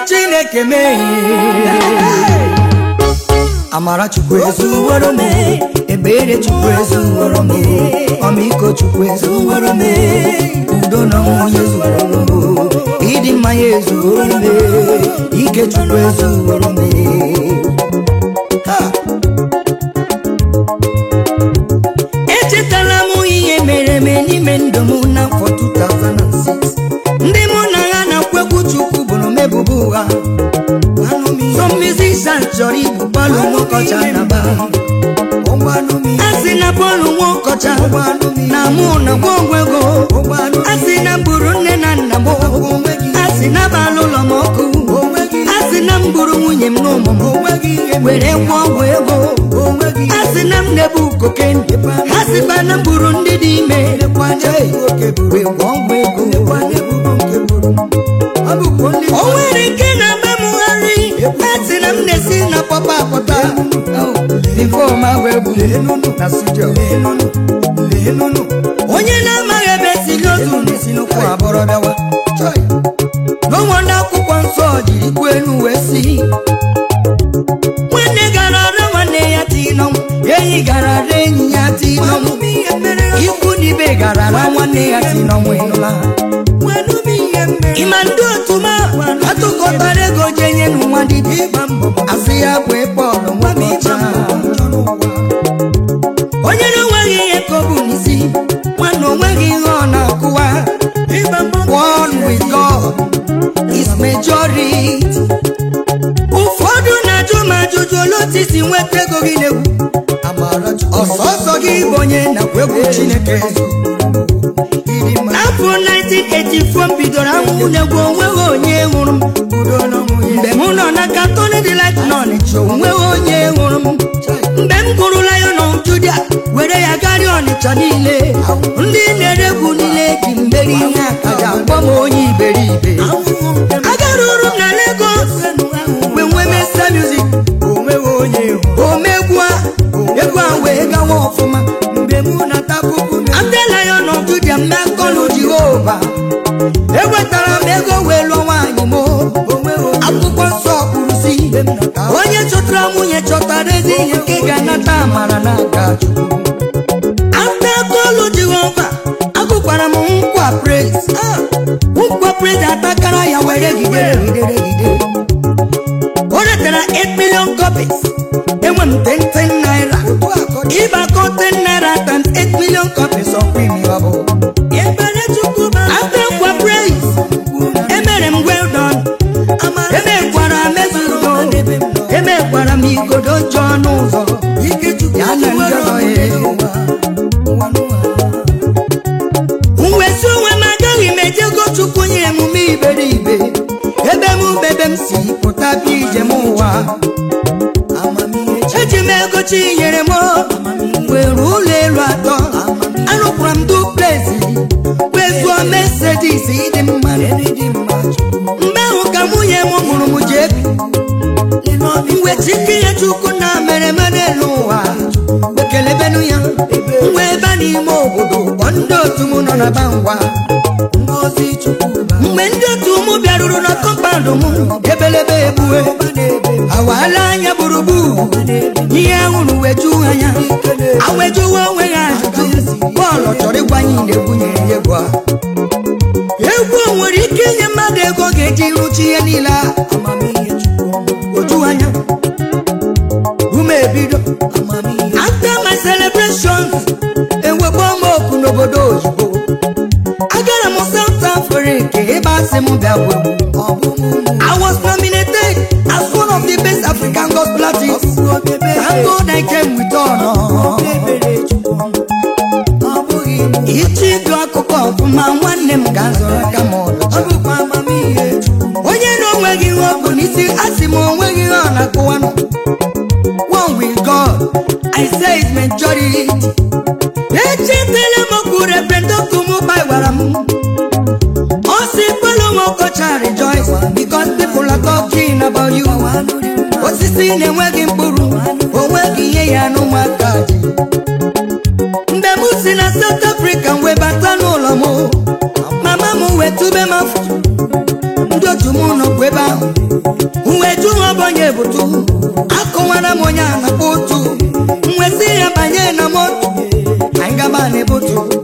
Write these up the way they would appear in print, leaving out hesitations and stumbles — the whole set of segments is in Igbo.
Chineke mee Amara Chukwu ezuworo me ebere Chukwu ezuworo me Ọmịiko Chukwu ezuworo me udo na nwunye ezuworo ịdị mma ya ezuworo me ike Chukwu ezuworo me echetala m ihe mere me n'ime ndụ m n'afọ 2006 ndị mụ na ha na-kwekwu Chukwu bụrụ mebubu ụgha some musicians chọrọ ibu Pọlụ Nwokocha na ba asị na Pọlụ Nwokocha na mụ na gwongwe ego asị na mburu nne na nna m asị na balụ ụlọ m ọkụ asị na mburu nwunye m n'ụmụ m were ngwa ọgwụ ego asị na m na-ebu koken asịkwa na mburu ndị dị ime o nwere nke na-agba m gharị asị na m na-esi na pọpa apụta bifo ma wee bụ na studio onye na-amaghị ebe si n'ozu na-esi n'ụkwụ abụrụ bịawa n'onwere akwụkwọ nsọ jiri kwuo elu wee si nwanne gara ara nwanne ya tinọm enyi gara ara enyi ya tinọm ikwu na ibe gara ara nwanne ya tinọm ịnụla ịma ndị otu ma atụkọtara ego jenye n'ụwa dibịa asị ya bụ Pọlụ Nwokocha onye na-enweghị ihe ka ọ bụ n'isi nwanne onweghị ihe ọ na-akụwa one with God is majority ụfọdụ na-ajụ ma ajụjụ olotisi nweta ego gị n'egwu ọsọsọ gị bụ onye nakwa egwu Chineke n'afọ 1984 bidoro anwụ n'egwu onweghị onye hụrụ m mgbe m nọ na Catholic Delight n'Ọnịcha onweghị onye hụrụ m mgbe m gụrụ Lion of Judah were ya garịa Ọnịcha niile ndị na-ere egwu niile ji mmeri ihe akaja akpọ m onye iberibe agaruru m na Lagos mgbe nwee Mesa Music omegwua egwu a wee gawa ọfụma mgbe mụ na-atapupu ndị Lion of Judah m na-akọlụ Jehova ewetara m ego wee lụọ nwaanyị m akwụkwọ nsọ kwuru si onye chọtara nwunye chọtara ezi ihe nke ga-anata amara n'aka Chukwu after akọlụ Jehova agụkwara m nkwa praise atakara ya were gidere o retara 8 million copies enwe m 10 naira ịgbakọ 10 naira times 8 million copies ọkwa imi ọbụ after nkwa praise emere m well done emekwara mezudo emekwara m igodo jọọ n'ụzọ ya na ndị ọzọ mwesi onwe m agaghị m ejego Chukwu nye emume iberibe ebe m si pụta bịa ije m ụwa eji m ego chi nyere m were ụlọ elu 3 arụkwara m duplex wee zụọ Mercedes ịdị mma mgbe ahụ ka nwunye m mụrụ m ji ebi mwechi ike ihe Chukwu na mere n'elu ụwa ekelebenu ya nwe ebe n'ime obodo kpọ ndị otu m nọ na Bangwa mgbe ndị otu m bịaruru na kọmpandụ m ebelebe egbue awala anya gburugburu ihe ahụrụ weju anya awejuwa onwe ha ajụjụ Pọlụ chọrọ ịgwanye na-egwunyere ya egwu nwere ike inye mmadụ ego ga-eji rụchi ihe niile oju anya ume ebido after my celebrations enwekwa m oku n'obodo oyibo agara m South Africa ebe asị m bịa gwe I was nominated as one of the best African gospel artists. Thank God I came with honor. Ichi dụ akụkọ ọfụma nwanne m ga-azọrọ aka m ọlọcha onye na onweghị ihe ọ bụ n'isi asị m onweghị ihe ọ na-akụwanụ one with God I say it's majority echetele m okwu reprendọtụ m gbawara m ọ sị Pọlụ Nwokocha rejoice because people are talking about you osisi na-enweghị mkpụrụ onweghị ihe ya n'ụmụaka ji mgbe m si na South Africa wee bata n'ụlọ m mama m wee tube m afọ ndị jumuno kweba uwe juwa bonye butu akọwara m onye na butu mwesi ya banye na moto anga bane butu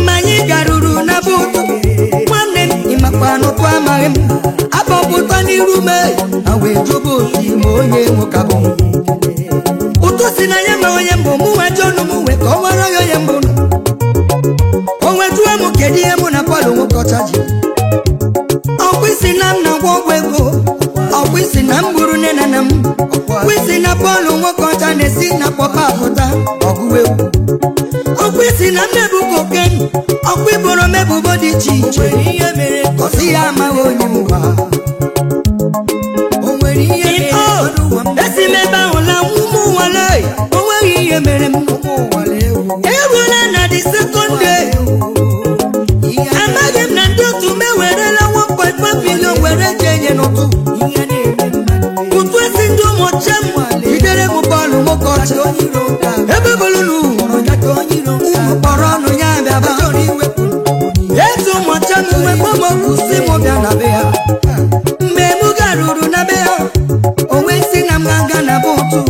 manyi garuru na butu nwanne imakwa no kwa mare abobuto ni rume awe jubu si mo onye nwokabo utu si na yema onye mbo muwe jonu muwe ko wara yo yembo onwe tuwe mu kedie mu na palo nwokotaji okwisi na na gwogwego okwisi na mburu ne na nam kwisi na palo nwokota ne si na popa pota oguwe okwisi na mebu koken okwiboro mebu body chiche ihe mere kosi ya ma onye muwa onwere ihe mere esi meba ola mumu wale onwere ihe mere mumu wale ewula na the second day amagem na ndotu me werela 1.5 billion were jenye notu kutu esi ndu mochem idere mu bolu mokocha ebe bolulu umukporo ya baba yesu mochem we momo kusi mo bia na be ha mmemu garuru na be ha onwe si na mganga na botu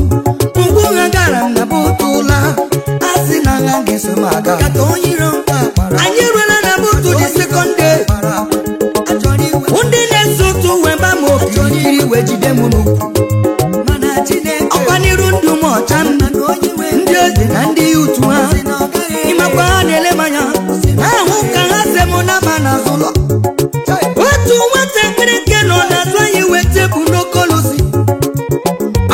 ngwu ngara na botu la asi na ngange sumaga anyị rụla na botu the second day ndị na-eso tu wemba mo okiri we jide mu ọkwaniru ndụ m ọcha ndị eze na ndị utu ha ịmakwa ha na-ele manya ahụ ka ha se mụ na ma na zụlọ otu nwatakịrị nke nọ n'azụ anyị weta bụ n'okolosi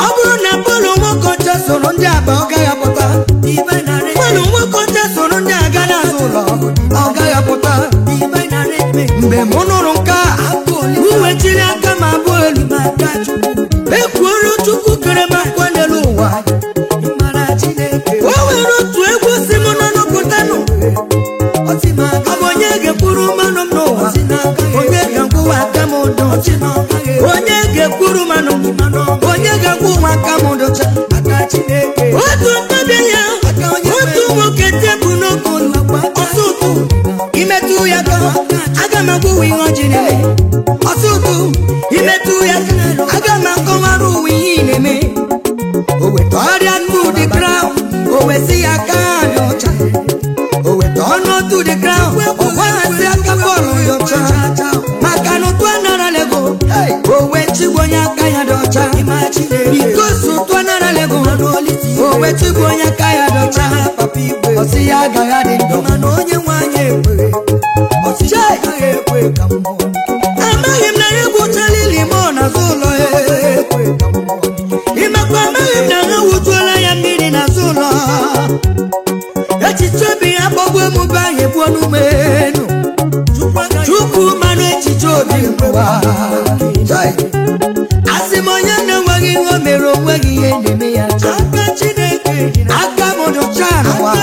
ọ bụrụ na bọọlụ nwokocha soro ndị aba ọ gaghị apụta bọọlụ nwokocha soro ndị aga n'azụ ụlọ ọ gaghị apụta mgbe m nụrụ nke a uwechiri aka ma abụọ elu ekwuoro Chukwu kere m akwa n'elu ụwa o nwere otu egwu si m nọ n'ụpụtanụ ọ bụ onye ga-ekwuru mmanụ m n'ụwa onye ga-akwụwa aka m ụdọ onye ga-ekwuru mmanụ onye ga-akwụwa aka m ụdọcha otu ntabi ya otu nwoke tebụ n'okolu ọsọ ụtụ imetụ ya ka aga m agwụwa ihe ọjị na-eme ọsọ ụtụ imetụ ya aga m akọwara uwe ihe ị na-eme o weta ọrịa n'ụdị kraụ o wesi ya aka dị ọcha o weta ọnụ otu dị kraụ o weghasị aka bọọlụ dị ọcha maka na ụtụ anara lego o wechigbu onye aka ya dị ọcha ikosi ụtụ anara lego o wechigbu onye aka ya dị ọcha ọsị ya agaghị adị ndụ mana onye nwanyị ekwe ọsịcha agaghị ekwe ka mbụ amaghị m na ya gwụchala ili ma ọ n'azụ ụlọ ịmakwa amaghị m na ha wujuola ya mmiri n'azụ ụlọ echiche obi ya gbagbo emume ahụ ebuo n'umenu Chukwu mmanụ echiche obi mgbewa asị m onye na-enweghị ihe o mere onweghị ihe na-eme ya aka Chineke aka m dọcha n'ụwa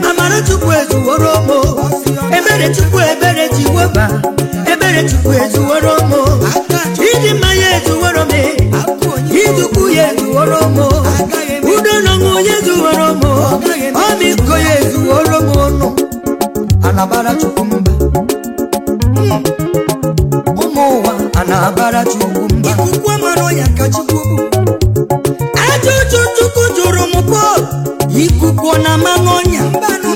amara Chukwu ezuworo mo ebere Chukwu ebere jiwoba ebere Chukwu ezuworo mo ịdị mma ya ezuworo me idukwu ya ezuworo mo udo n'ọṅụ ya ezuworo mo ọmịiko ya ezuworo mo ọnụ anabara Chukwu mba ụmụ ụwa anabara Chukwu mba ikuku amara ya ka Chukwu ajụjụ Chukwu jụrụ m Pọl ikuku na mangonya mbano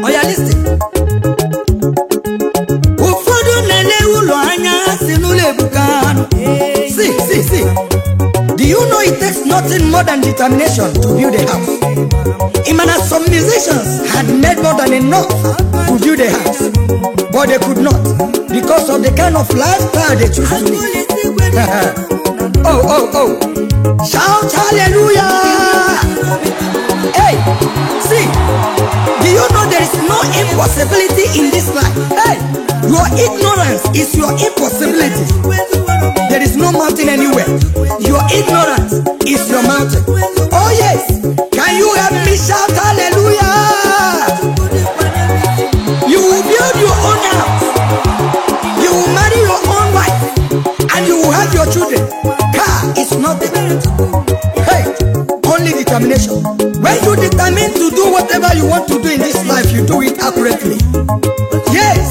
oya listen ụfọdụ na-ele ụlọ anya si n'ụlọ ebuka see do you know it takes nothing more than determination to build a house? Imana some musicians had made more than enough to build a house, but they could not because of the kind of lifestyle they choose to live. Oh shout hallelujah. Hey, see, do you know there is no impossibility in this life? Hey, your ignorance is your impossibility. There is no mountain anywhere. Your ignorance is your mountain. Oh yes, can you help me shout hallelujah? You will build your own house, you will marry your own wife, and you will have your children. Car is nothing. Hey, only determination. When you determine to do whatever you want to do in this life, you do it accurately. Yes.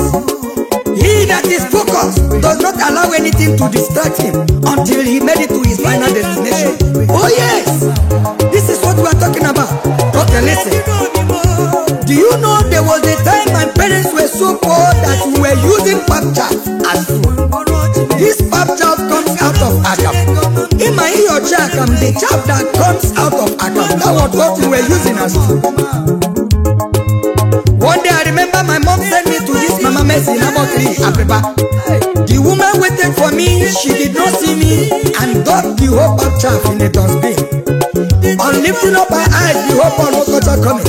He that is focused does not allow anything to distract him until he made it to his final destination. Oh yes. This is what we are talking about. Okay, listen. Do you know there was a time my parents were so poor that we were using pap chaff as food? This pap chaff comes out of agam. In my ear chakam, the chaff that comes out of agam, that was what we were using as food. One day I remember my mom sent me to this Mama Mercy in Abokri, Apriba. The woman waited for me, she did not see me, and dumped the whole pap chaff in a dustbin. On lifting up her eyes, the whole pot was coming.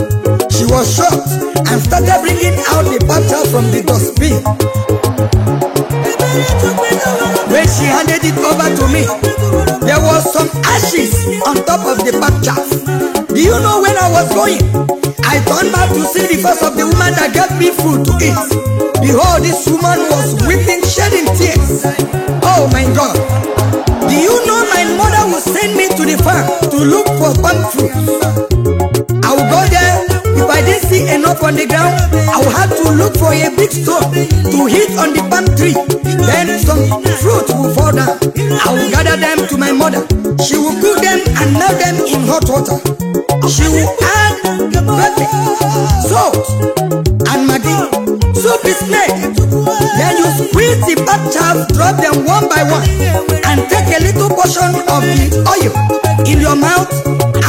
She was shocked and started bringing out the pap chaff from the dustbin. When she handed it over to me, there was some ashes on top of the pap chaff. Do you know when I was going? I turned back to see the face of the woman that gave me food to eat. Behold, this woman was weeping, shedding tears. Oh my God. Do you know my mother would send me to the farm to look for palm fruit? I would go there. If I didn't see enough on the ground, I would have to look for a big stone to hit on the palm tree. Then some fruit will fall down. I will gather them to my mother. She will cook them and melt them in hot water. She will add pepper, salt, and maggi. Soup is made. Then you squeeze the pap chaff, drop them one by one, and take a little portion of the oil in your mouth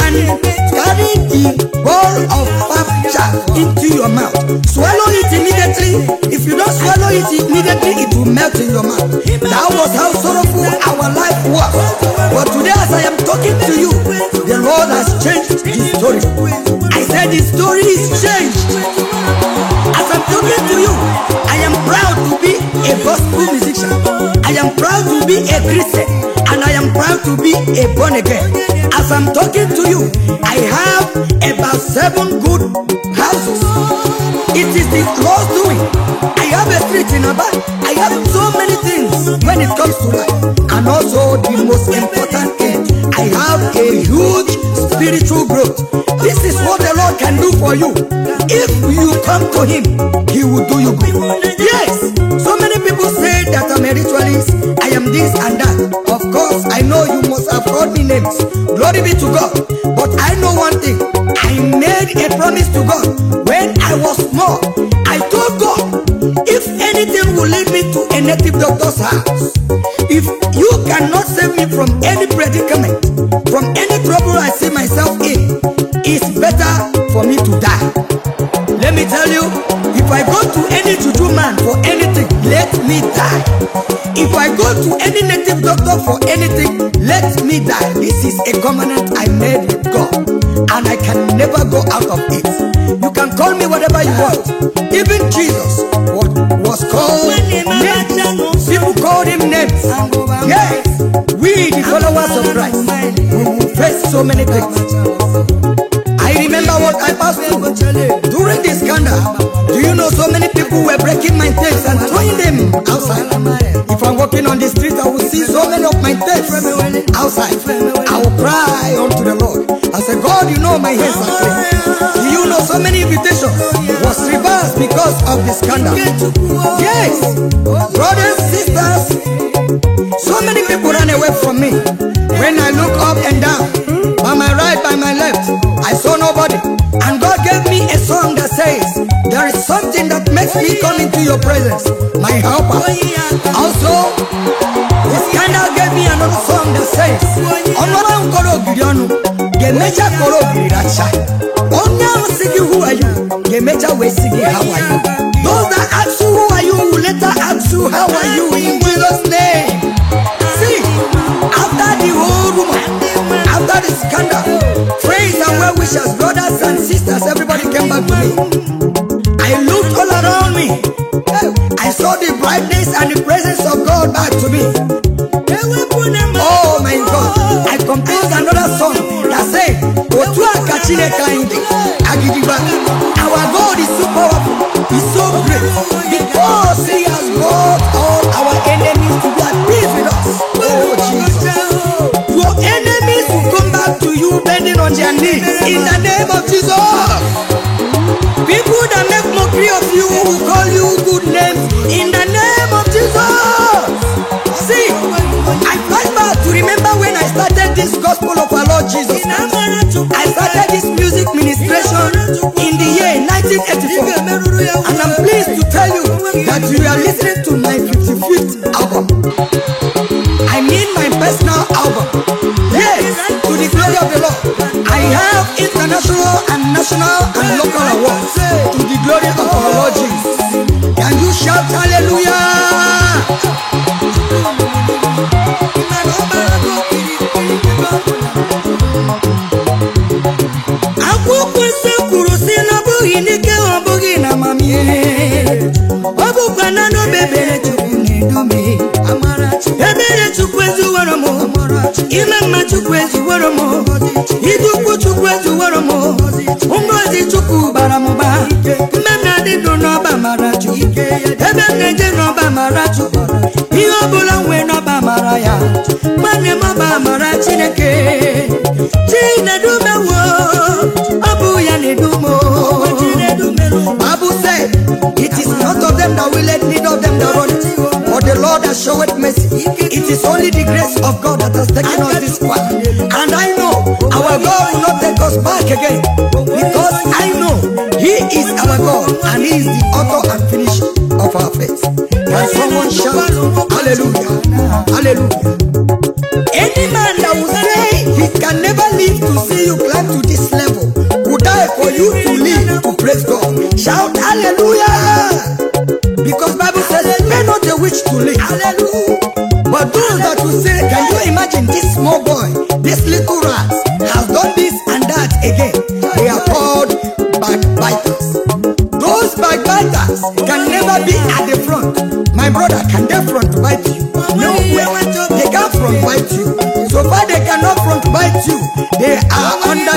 and carry the bowl of pap chaff into your mouth. Swallow it immediately. If you don't swallow it immediately, it will melt in your mouth. That was how sorrowful our life was. But today, as I am talking to you, the Lord has changed the story. I said the story is changed. As I'm talking to you, I am proud to be a gospel musician. I am proud to be a Christian, and I am proud to be a born again. As I'm talking to you, I have about 7 good houses. It is the Lord's doing. I have a street in Aba. I have so many things when it comes to life. And also the most important thing, I have a huge spiritual growth. This is what the Lord can do for you. If you come to Him, He will do you good. Yes, so many people say that I'm a ritualist, I am this and that. Of course, I know you must have called me names. Glory be to God. But I know one thing. I made a promise to God when I was small. I told God, if anything will lead me to a native doctor's house, if you cannot save me from any predicament, from any trouble I see myself in, it's better for me to die. Let me tell you, if I go to any juju man for anything, let me die. If I go to any native doctor for anything, let me die. This is a covenant I made with God, and I can never go out of it. You can call me whatever you want. Even Jesus was called names. People called him names. Yes, we the followers of Christ, we will face so many things. I remember what I passed through during this scandal. Do you know so many people were breaking my tapes and throwing them outside? If I'm walking on the street, I will see so many of my tapes outside. I will cry unto the Lord. I say, God, you know my hands are clean. Do you know so many invitations was reversed because of the scandal? Yes, brothers, sisters, so many people ran away from me. When I look up and down, by my right, by my left, I saw nobody. And God gave me a song that says, there is something that makes me come into your presence, my helper. Also, the scandal gave me another song that says, who are you? How are you? Those that ask you who are you will later ask you how are you in Jesus' name. See, after the whole rumor, after the scandal, friends and well-wishers, brothers and sisters, everybody came back to me. I looked all around me. I saw the brightness and the presence of God back to me. Oh my God, I composed another song that said, our God is so powerful, He's so great, because He has brought all our enemies to be at peace with us. Oh Jesus, your enemies will come back to you bending on their knees in the name mockery of you will call you good names in the name of Jesus. See, I flashback to remember when I started this gospel of our Lord Jesus Christ. I started this music ministration in the year 1984, and I'm pleased to tell you that you are listening to my 55th album. I mean my personal album. Yes, to the glory of the Lord. I have international and national and local awards to the glory of our Lord Jesus. Can you shout hallelujah? Akwụkwọ nsọ kwuru sị na ọ bụghị n'ike ọ bụghị na amamihe, ọ bụkwa na n'obebere Chukwu na-edume. Ebere Chukwu ezuworo m, ime mma Chukwu ezuworo m, idukwu Chukwu ezuworo m, ngozi Chukwu bara m ụba. Mgbe m na-adị ndụ n'ọba mara Chukwu, ebe m na-eje n'ọba mara Chukwu, ihe ọ bụla nwee n'ọba mara ya. Nwanne m ọba mara Chineke, Chinedumewo, ọ bụ ya na-edumo. Bible said, it is not of them that will let, need of them that run it, but the Lord has showed mercy. It is only the grace of God that has taken us this far. And I know our God will not take us back again, because I know He is our God and He is the author and finisher of our faith. Can someone shout hallelujah? Hallelujah. Any man that will say he can never live to see you climb to this level would die for you to live to praise God. Shout hallelujah. Because Bible says, pay not a witch to live. Hallelujah. But those that will say, can you imagine this small boy, this little rat has done this and that again? They are called backbiters. Those backbiters can never be at the front. My brother, can they front bite you? No way. They can't front bite you. So far they cannot front bite you. They are under